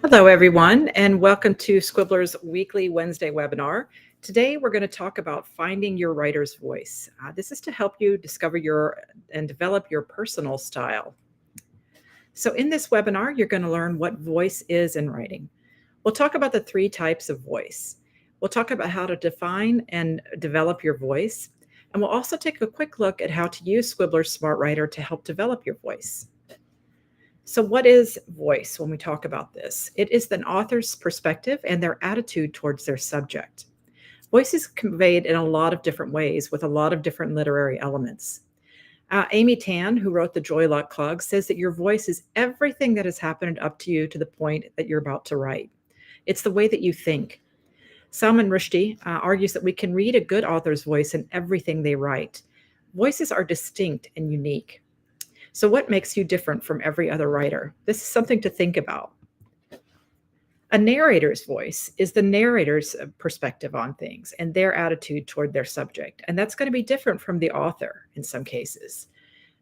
Hello, everyone, and welcome to Squibbler's weekly Wednesday webinar. Today, we're going to talk about finding your writer's voice. This is to help you discover and develop your personal style. So in this webinar, you're going to learn what voice is in writing. We'll talk about the three types of voice. We'll talk about how to define and develop your voice. And we'll also take a quick look at how to use Squibbler's Smart Writer to help develop your voice. So what is voice when we talk about this? It is an author's perspective and their attitude towards their subject. Voice is conveyed in a lot of different ways with a lot of different literary elements. Amy Tan, who wrote The Joy Luck Club, says that your voice is everything that has happened up to you to the point that you're about to write. It's the way that you think. Salman Rushdie argues that we can read a good author's voice in everything they write. Voices are distinct and unique. So what makes you different from every other writer? This is something to think about. A narrator's voice is the narrator's perspective on things and their attitude toward their subject. And that's going to be different from the author in some cases.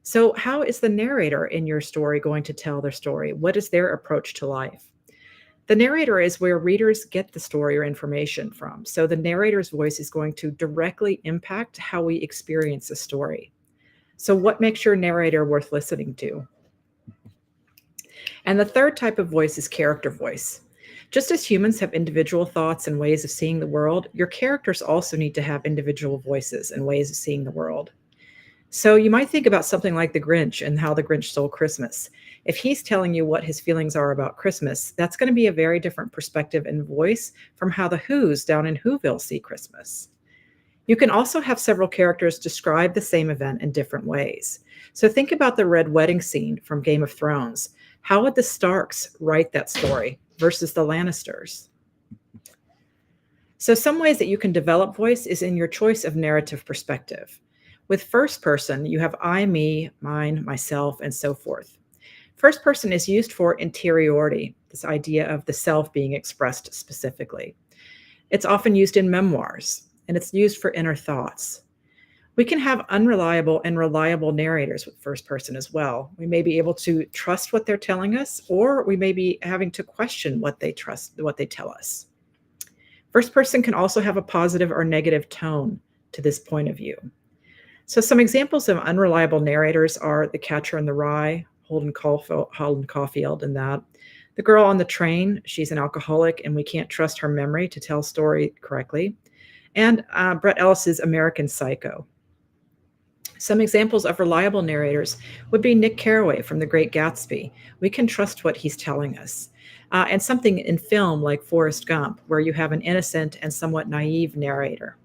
So how is the narrator in your story going to tell their story? What is their approach to life? The narrator is where readers get the story or information from. So the narrator's voice is going to directly impact how we experience a story. So what makes your narrator worth listening to? And the third type of voice is character voice. Just as humans have individual thoughts and ways of seeing the world, your characters also need to have individual voices and ways of seeing the world. So you might think about something like the Grinch and how the Grinch stole Christmas. If he's telling you what his feelings are about Christmas, that's going to be a very different perspective and voice from how the Who's down in Whoville see Christmas. You can also have several characters describe the same event in different ways. So think about the red wedding scene from Game of Thrones. How would the Starks write that story versus the Lannisters? So some ways that you can develop voice is in your choice of narrative perspective. With first person, you have I, me, mine, myself, and so forth. First person is used for interiority, this idea of the self being expressed specifically. It's often used in memoirs, and it's used for inner thoughts. We can have unreliable and reliable narrators with first person as well. We may be able to trust what they're telling us, or we may be having to question what they tell us. First person can also have a positive or negative tone to this point of view. So some examples of unreliable narrators are The Catcher in the Rye, Holden Caulfield in that. The girl on the train, she's an alcoholic and we can't trust her memory to tell story correctly. And Bret Ellis's American Psycho. Some examples of reliable narrators would be Nick Carraway from The Great Gatsby. We can trust what he's telling us. And something in film like Forrest Gump, where you have an innocent and somewhat naive narrator.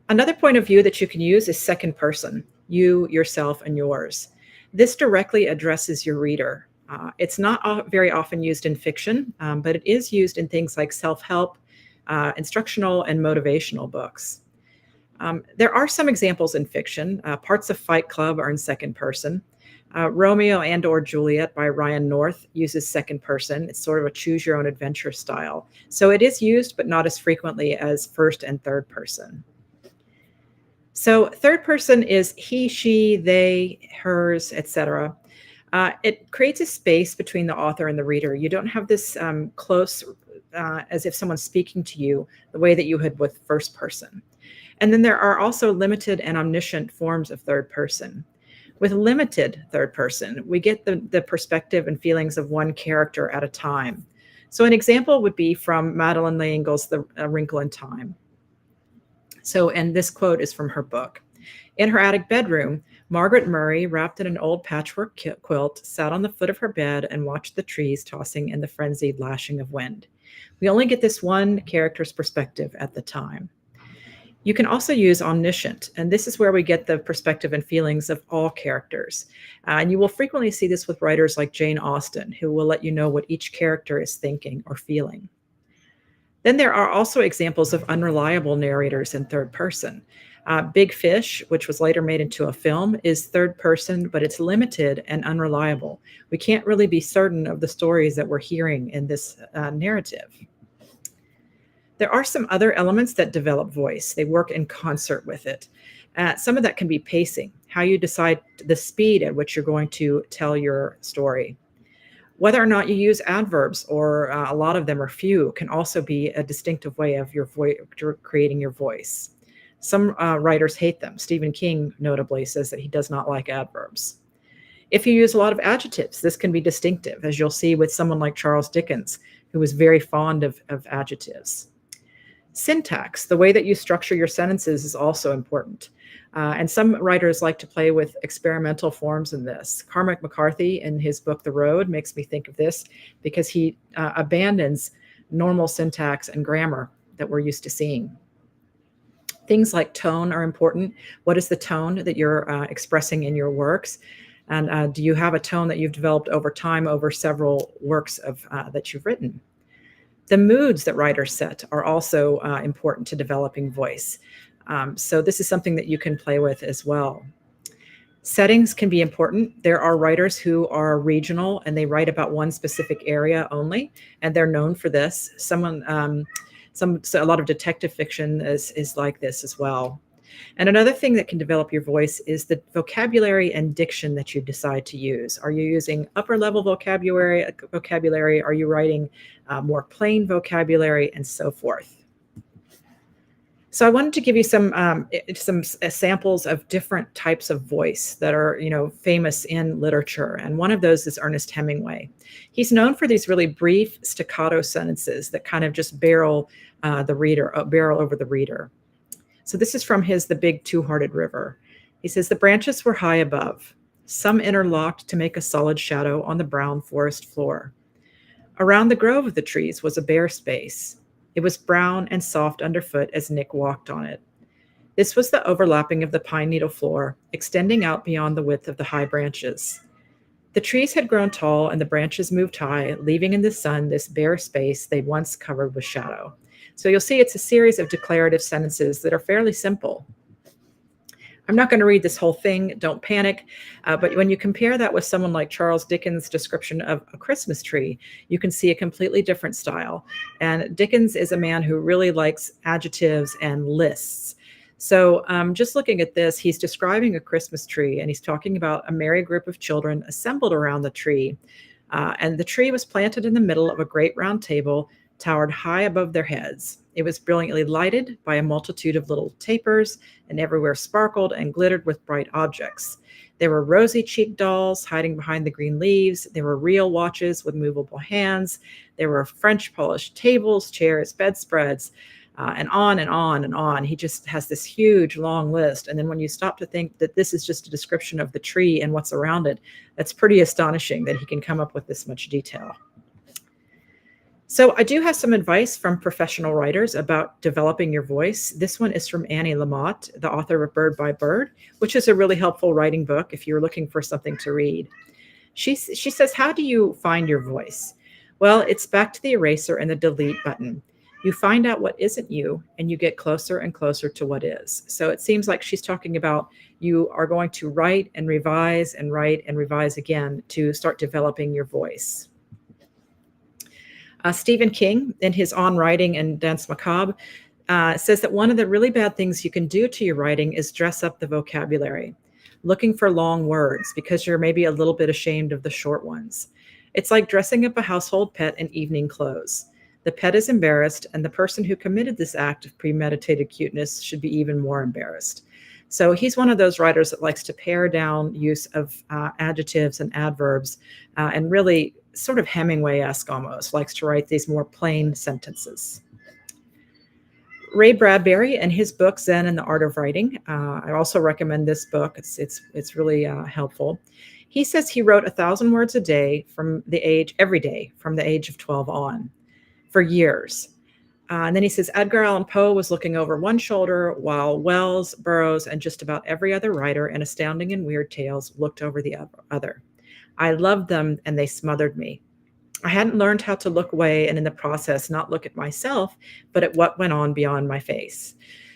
Another point of view that you can use is second person, you, yourself, and yours. This directly addresses your reader. It's not very often used in fiction, but it is used in things like self-help, instructional and motivational books. There are some examples in fiction. Parts of Fight Club are in second person. Romeo and/or Juliet by Ryan North uses second person. It's sort of a choose your own adventure style. So it is used, but not as frequently as first and third person. So third person is he, she, they, hers, etc. It creates a space between the author and the reader. You don't have this close, as if someone's speaking to you the way that you had with first person. And then there are also limited and omniscient forms of third person. With limited third person, we get the perspective and feelings of one character at a time. So an example would be from Madeleine L'Engle's The Wrinkle in Time. So, and this quote is from her book. In her attic bedroom, Margaret Murray, wrapped in an old patchwork quilt, sat on the foot of her bed and watched the trees tossing in the frenzied lashing of wind. We only get this one character's perspective at the time. You can also use omniscient, and this is where we get the perspective and feelings of all characters. And you will frequently see this with writers like Jane Austen, who will let you know what each character is thinking or feeling. Then there are also examples of unreliable narrators in third person. Big Fish, which was later made into a film, is third person, but it's limited and unreliable. We can't really be certain of the stories that we're hearing in this narrative. There are some other elements that develop voice. They work in concert with it. Some of that can be pacing, how you decide the speed at which you're going to tell your story. Whether or not you use adverbs, or a lot of them or few, can also be a distinctive way of your voice, creating your voice. Some writers hate them. Stephen King notably says that he does not like adverbs. If you use a lot of adjectives, this can be distinctive, as you'll see with someone like Charles Dickens, who was very fond of adjectives. Syntax, the way that you structure your sentences, is also important. And some writers like to play with experimental forms in this. Cormac McCarthy, in his book The Road, makes me think of this because he abandons normal syntax and grammar that we're used to seeing. Things like tone are important. What is the tone that you're expressing in your works? And do you have a tone that you've developed over time, over several works that you've written? The moods that writers set are also important to developing voice. So this is something that you can play with as well. Settings can be important. There are writers who are regional and they write about one specific area only, and they're known for this. So a lot of detective fiction is like this as well. And another thing that can develop your voice is the vocabulary and diction that you decide to use. Are you using upper level vocabulary? Are you writing more plain vocabulary, and so forth? So I wanted to give you some samples of different types of voice that are, famous in literature. And one of those is Ernest Hemingway. He's known for these really brief staccato sentences that kind of just barrel over the reader. So this is from his The Big Two-Hearted River. He says, "The branches were high above, some interlocked to make a solid shadow on the brown forest floor. Around the grove of the trees was a bare space. It was brown and soft underfoot as Nick walked on it. This was the overlapping of the pine needle floor, extending out beyond the width of the high branches. The trees had grown tall and the branches moved high, leaving in the sun this bare space they once covered with shadow." So you'll see it's a series of declarative sentences that are fairly simple. I'm not going to read this whole thing, don't panic, but when you compare that with someone like Charles Dickens' description of a Christmas tree, you can see a completely different style. And Dickens is a man who really likes adjectives and lists. So just looking at this, he's describing a Christmas tree, and he's talking about a merry group of children assembled around the tree. And the tree was planted in the middle of a great round table, towered high above their heads. It was brilliantly lighted by a multitude of little tapers, and everywhere sparkled and glittered with bright objects. There were rosy-cheeked dolls hiding behind the green leaves. There were real watches with movable hands. There were French-polished tables, chairs, bedspreads, and on and on and on. He just has this huge, long list. And then when you stop to think that this is just a description of the tree and what's around it, that's pretty astonishing that he can come up with this much detail. So I do have some advice from professional writers about developing your voice. This one is from Annie Lamott, the author of Bird by Bird, which is a really helpful writing book if you're looking for something to read. She says, how do you find your voice? Well, it's back to the eraser and the delete button. You find out what isn't you, and you get closer and closer to what is. So it seems like she's talking about you are going to write and revise and write and revise again to start developing your voice. Stephen King, in his On Writing and Danse Macabre, says that one of the really bad things you can do to your writing is dress up the vocabulary, looking for long words because you're maybe a little bit ashamed of the short ones. It's like dressing up a household pet in evening clothes. The pet is embarrassed, and the person who committed this act of premeditated cuteness should be even more embarrassed. So he's one of those writers that likes to pare down use of adjectives and adverbs and really sort of Hemingway-esque almost, likes to write these more plain sentences. Ray Bradbury and his book, Zen and the Art of Writing. I also recommend this book. It's really helpful. He says he wrote 1,000 words a day every day from the age of 12 on, for years. And then he says Edgar Allan Poe was looking over one shoulder while Wells, Burroughs, and just about every other writer in Astounding and Weird Tales looked over the other. I loved them, and they smothered me. I hadn't learned how to look away and in the process not look at myself, but at what went on beyond my face.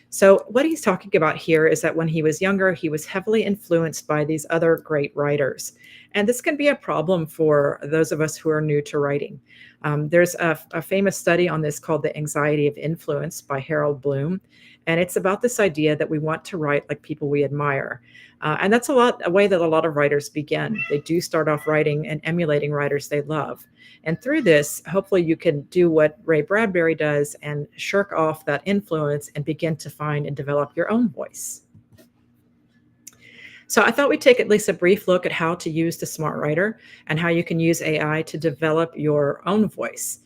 So what he's talking about here is that when he was younger, he was heavily influenced by these other great writers. And this can be a problem for those of us who are new to writing. There's a famous study on this called The Anxiety of Influence by Harold Bloom. And it's about this idea that we want to write like people we admire. And that's a way that a lot of writers begin. They do start off writing and emulating writers they love. And through this, hopefully you can do what Ray Bradbury does and shirk off that influence and begin to find and develop your own voice. So I thought we'd take at least a brief look at how to use the Smart Writer and how you can use AI to develop your own voice.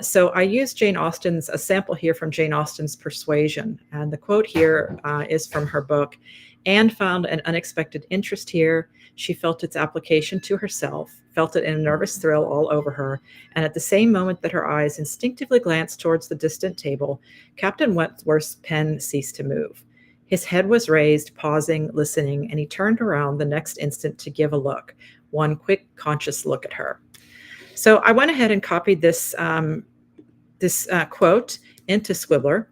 So I used a sample here from Jane Austen's Persuasion. And the quote here is from her book. Anne found an unexpected interest here. She felt its application to herself, felt it in a nervous thrill all over her, and at the same moment that her eyes instinctively glanced towards the distant table, Captain Wentworth's pen ceased to move. His head was raised, pausing, listening, and he turned around the next instant to give a look, one quick, conscious look at her. So I went ahead and copied this quote into Scribbler,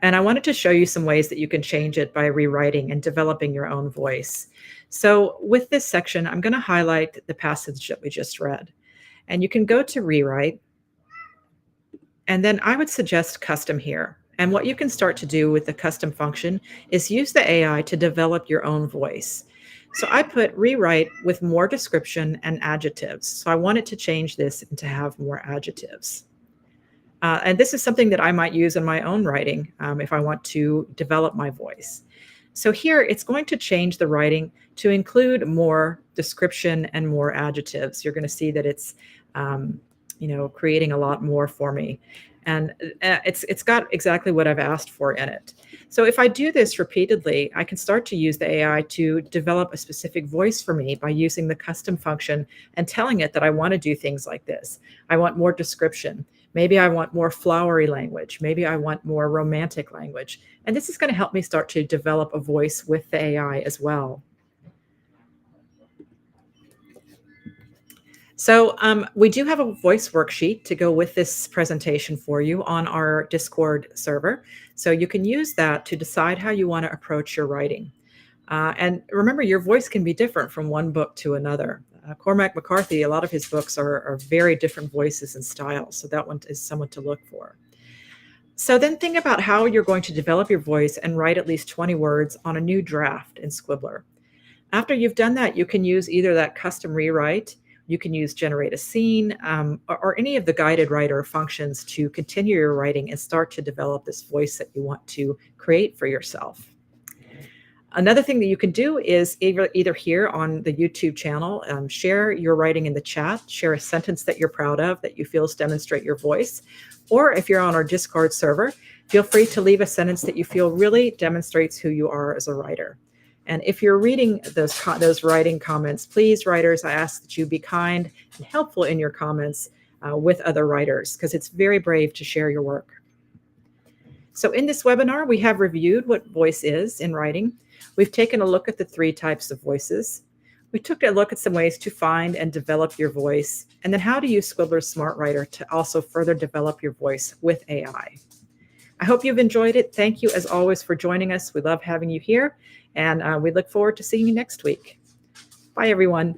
and I wanted to show you some ways that you can change it by rewriting and developing your own voice. So with this section, I'm going to highlight the passage that we just read. And you can go to Rewrite, and then I would suggest Custom here. And what you can start to do with the custom function is use the AI to develop your own voice. So I put rewrite with more description and adjectives. So I wanted to change this and to have more adjectives. And this is something that I might use in my own writing if I want to develop my voice. So here it's going to change the writing to include more description and more adjectives. You're going to see that it's creating a lot more for me. And it's got exactly what I've asked for in it. So if I do this repeatedly, I can start to use the AI to develop a specific voice for me by using the custom function and telling it that I want to do things like this. I want more description. Maybe I want more flowery language. Maybe I want more romantic language. And this is going to help me start to develop a voice with the AI as well. So we do have a voice worksheet to go with this presentation for you on our Discord server. So you can use that to decide how you want to approach your writing. And remember, your voice can be different from one book to another. Cormac McCarthy, a lot of his books are very different voices and styles. So that one is someone to look for. So then think about how you're going to develop your voice and write at least 20 words on a new draft in Scribbler. After you've done that, you can use either that custom rewrite, you can use generate a scene, or any of the guided writer functions to continue your writing and start to develop this voice that you want to create for yourself. Another thing that you can do is either here on the YouTube channel, share your writing in the chat, share a sentence that you're proud of that you feel demonstrate your voice. Or if you're on our Discord server, feel free to leave a sentence that you feel really demonstrates who you are as a writer. And if you're reading those writing comments, please, writers, I ask that you be kind and helpful in your comments with other writers, because it's very brave to share your work. So in this webinar, we have reviewed what voice is in writing. We've taken a look at the 3 types of voices. We took a look at some ways to find and develop your voice, and then how to use Scribbler's Smart Writer to also further develop your voice with AI. I hope you've enjoyed it. Thank you, as always, for joining us. We love having you here, and we look forward to seeing you next week. Bye, everyone.